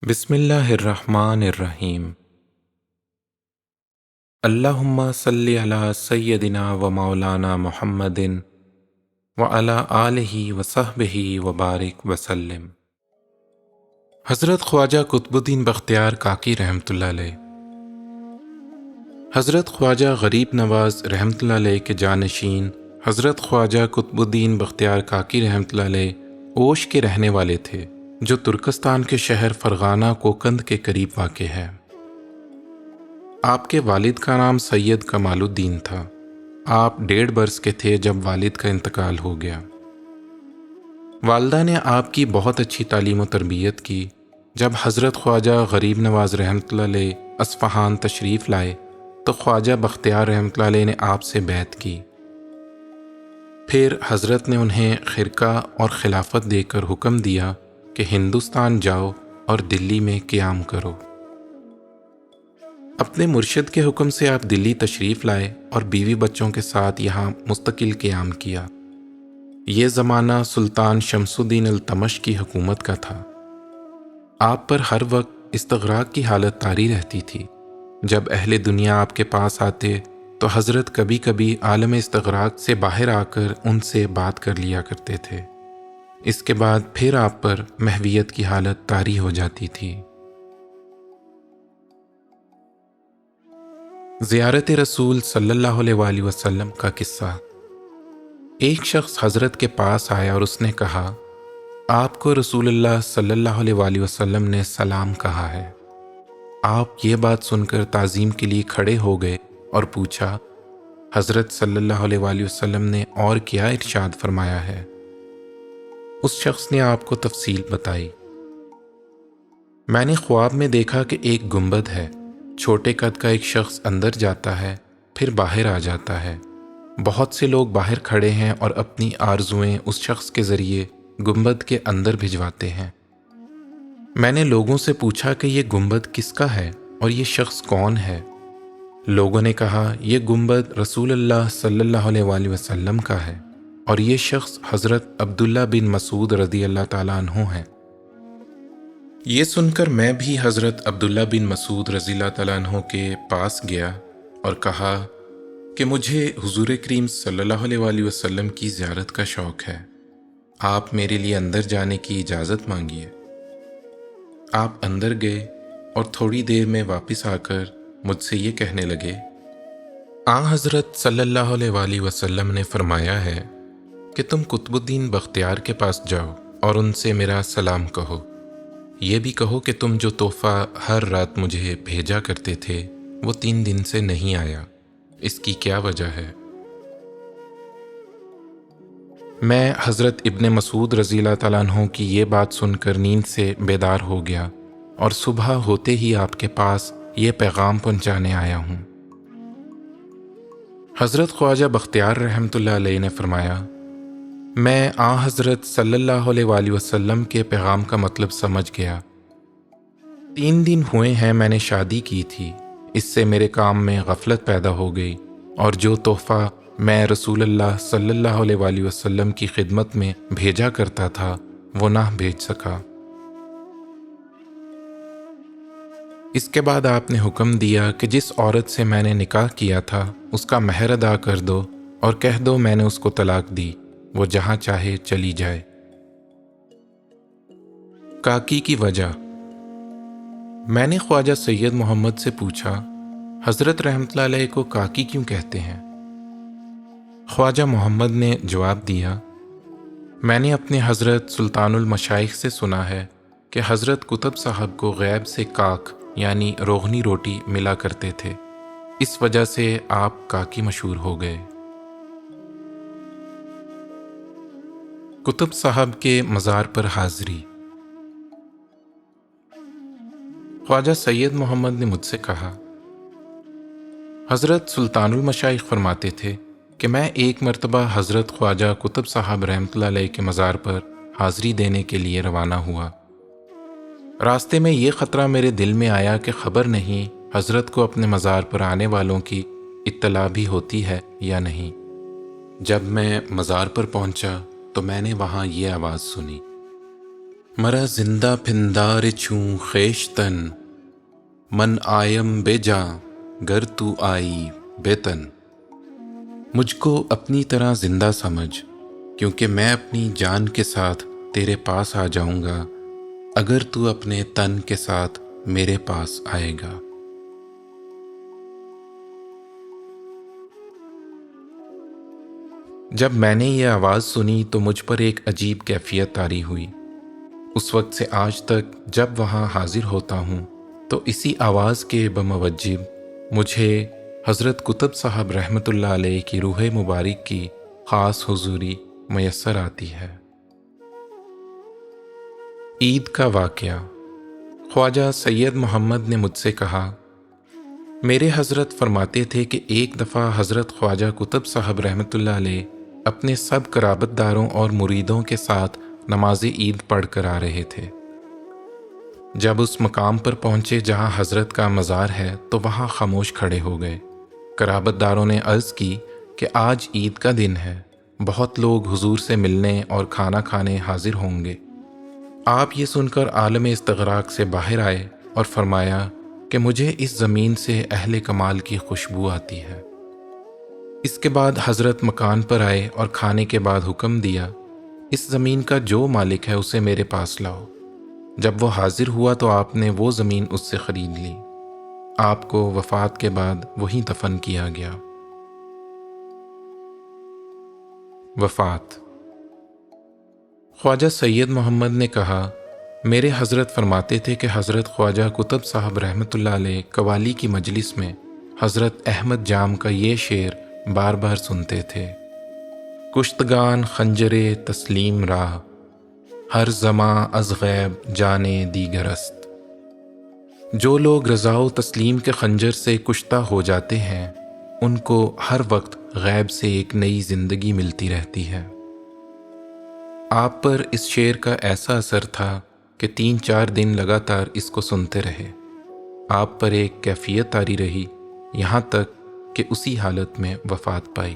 بسم اللہ الرحمن الرحیم۔ اللہم صلی علی سیدنا و مولانا محمد وعلی آلہ وصحبہ وبارک وسلم۔ حضرت خواجہ قطب الدین بختیار کاکی رحمۃ اللہ علیہ۔ حضرت خواجہ غریب نواز رحمۃ اللہ علیہ کے جانشین حضرت خواجہ قطب الدین بختیار کاکی رحمۃ اللہ علیہ اوش کے رہنے والے تھے، جو ترکستان کے شہر فرغانہ کوکند کے قریب واقع ہے۔ آپ کے والد کا نام سید کمال الدین تھا۔ آپ 1.5 برس کے تھے جب والد کا انتقال ہو گیا۔ والدہ نے آپ کی بہت اچھی تعلیم و تربیت کی۔ جب حضرت خواجہ غریب نواز رحمۃ اللہ علیہ اصفہان تشریف لائے تو خواجہ بختیار رحمۃ اللہ علیہ نے آپ سے بیعت کی۔ پھر حضرت نے انہیں خرقہ اور خلافت دے کر حکم دیا کہ ہندوستان جاؤ اور دلی میں قیام کرو۔ اپنے مرشد کے حکم سے آپ دلی تشریف لائے اور بیوی بچوں کے ساتھ یہاں مستقل قیام کیا۔ یہ زمانہ سلطان شمس الدین التمش کی حکومت کا تھا۔ آپ پر ہر وقت استغراق کی حالت طاری رہتی تھی۔ جب اہل دنیا آپ کے پاس آتے تو حضرت کبھی کبھی عالم استغراق سے باہر آ کر ان سے بات کر لیا کرتے تھے۔ اس کے بعد پھر آپ پر محویت کی حالت طاری ہو جاتی تھی۔ زیارت رسول صلی اللہ علیہ وآلہ وسلم کا قصہ۔ ایک شخص حضرت کے پاس آیا اور اس نے کہا، آپ کو رسول اللہ صلی اللہ علیہ وآلہ وسلم نے سلام کہا ہے۔ آپ یہ بات سن کر تعظیم کے لیے کھڑے ہو گئے اور پوچھا، حضرت صلی اللہ علیہ وآلہ وسلم نے اور کیا ارشاد فرمایا ہے؟ اس شخص نے آپ کو تفصیل بتائی۔ میں نے خواب میں دیکھا کہ ایک گنبد ہے، چھوٹے قد کا ایک شخص اندر جاتا ہے پھر باہر آ جاتا ہے۔ بہت سے لوگ باہر کھڑے ہیں اور اپنی آرزوئیں اس شخص کے ذریعے گنبد کے اندر بھجواتے ہیں۔ میں نے لوگوں سے پوچھا کہ یہ گنبد کس کا ہے اور یہ شخص کون ہے؟ لوگوں نے کہا، یہ گنبد رسول اللہ صلی اللہ علیہ وآلہ وسلم کا ہے اور یہ شخص حضرت عبداللہ بن مسعود رضی اللہ تعالیٰ عنہ ہیں۔ یہ سن کر میں بھی حضرت عبداللہ بن مسعود رضی اللہ تعالیٰ عنہ کے پاس گیا اور کہا کہ مجھے حضور کریم صلی اللہ علیہ وآلہ وسلم کی زیارت کا شوق ہے، آپ میرے لیے اندر جانے کی اجازت مانگیے۔ آپ اندر گئے اور تھوڑی دیر میں واپس آ کر مجھ سے یہ کہنے لگے، حضرت صلی اللہ علیہ وآلہ وسلم نے فرمایا ہے کہ تم قطب الدین بختیار کے پاس جاؤ اور ان سے میرا سلام کہو۔ یہ بھی کہو کہ تم جو تحفہ ہر رات مجھے بھیجا کرتے تھے وہ 3 دن سے نہیں آیا، اس کی کیا وجہ ہے؟ میں حضرت ابن مسعود رضی اللہ تعالیٰ عنہ کی یہ بات سن کر نیند سے بیدار ہو گیا اور صبح ہوتے ہی آپ کے پاس یہ پیغام پہنچانے آیا ہوں۔ حضرت خواجہ بختیار رحمۃ اللہ علیہ نے فرمایا، میں حضرت صلی اللہ علیہ وآلہ وسلم کے پیغام کا مطلب سمجھ گیا۔ 3 دن ہوئے ہیں میں نے شادی کی تھی، اس سے میرے کام میں غفلت پیدا ہو گئی اور جو تحفہ میں رسول اللہ صلی اللہ علیہ وآلہ وسلم کی خدمت میں بھیجا کرتا تھا وہ نہ بھیج سکا۔ اس کے بعد آپ نے حکم دیا کہ جس عورت سے میں نے نکاح کیا تھا اس کا مہر ادا کر دو اور کہہ دو میں نے اس کو طلاق دی، وہ جہاں چاہے چلی جائے۔ کاکی کی وجہ۔ میں نے خواجہ سید محمد سے پوچھا، حضرت رحمۃ اللہ علیہ کو کاکی کیوں کہتے ہیں؟ خواجہ محمد نے جواب دیا، میں نے اپنے حضرت سلطان المشائخ سے سنا ہے کہ حضرت قطب صاحب کو غیب سے کاک یعنی روغنی روٹی ملا کرتے تھے، اس وجہ سے آپ کاکی مشہور ہو گئے۔ قطب صاحب کے مزار پر حاضری۔ خواجہ سید محمد نے مجھ سے کہا، حضرت سلطان المشائخ فرماتے تھے کہ میں ایک مرتبہ حضرت خواجہ قطب صاحب رحمۃ اللہ علیہ کے مزار پر حاضری دینے کے لیے روانہ ہوا۔ راستے میں یہ خطرہ میرے دل میں آیا کہ خبر نہیں حضرت کو اپنے مزار پر آنے والوں کی اطلاع بھی ہوتی ہے یا نہیں۔ جب میں مزار پر پہنچا تو میں نے وہاں یہ آواز سنی، مرا زندہ پھندار چھوں خیشتن، من آیم بے جاں گر تو آئی بے تن۔ مجھ کو اپنی طرح زندہ سمجھ، کیونکہ میں اپنی جان کے ساتھ تیرے پاس آ جاؤں گا اگر تو اپنے تن کے ساتھ میرے پاس آئے گا۔ جب میں نے یہ آواز سنی تو مجھ پر ایک عجیب کیفیت طاری ہوئی۔ اس وقت سے آج تک جب وہاں حاضر ہوتا ہوں تو اسی آواز کے بموجب مجھے حضرت قطب صاحب رحمۃ اللہ علیہ کی روح مبارک کی خاص حضوری میسر آتی ہے۔ عید کا واقعہ۔ خواجہ سید محمد نے مجھ سے کہا، میرے حضرت فرماتے تھے کہ ایک دفعہ حضرت خواجہ قطب صاحب رحمۃ اللہ علیہ اپنے سب قرابت داروں اور مریدوں کے ساتھ نماز عید پڑھ کر آ رہے تھے۔ جب اس مقام پر پہنچے جہاں حضرت کا مزار ہے تو وہاں خاموش کھڑے ہو گئے۔ قرابت داروں نے عرض کی کہ آج عید کا دن ہے، بہت لوگ حضور سے ملنے اور کھانا کھانے حاضر ہوں گے۔ آپ یہ سن کر عالم استغراق سے باہر آئے اور فرمایا کہ مجھے اس زمین سے اہل کمال کی خوشبو آتی ہے۔ اس کے بعد حضرت مکان پر آئے اور کھانے کے بعد حکم دیا، اس زمین کا جو مالک ہے اسے میرے پاس لاؤ۔ جب وہ حاضر ہوا تو آپ نے وہ زمین اس سے خرید لی۔ آپ کو وفات کے بعد وہیں دفن کیا گیا۔ وفات۔ خواجہ سید محمد نے کہا، میرے حضرت فرماتے تھے کہ حضرت خواجہ قطب صاحب رحمۃ اللہ علیہ قوالی کی مجلس میں حضرت احمد جام کا یہ شعر بار بار سنتے تھے، کشتگان خنجر تسلیم راہ، ہر زماں از غیب جانے دیگر است۔ جو لوگ رضا و تسلیم کے خنجر سے کشتہ ہو جاتے ہیں ان کو ہر وقت غیب سے ایک نئی زندگی ملتی رہتی ہے۔ آپ پر اس شعر کا ایسا اثر تھا کہ 3-4 دن لگاتار اس کو سنتے رہے۔ آپ پر ایک کیفیت طاری رہی یہاں تک کہ اسی حالت میں وفات پائی۔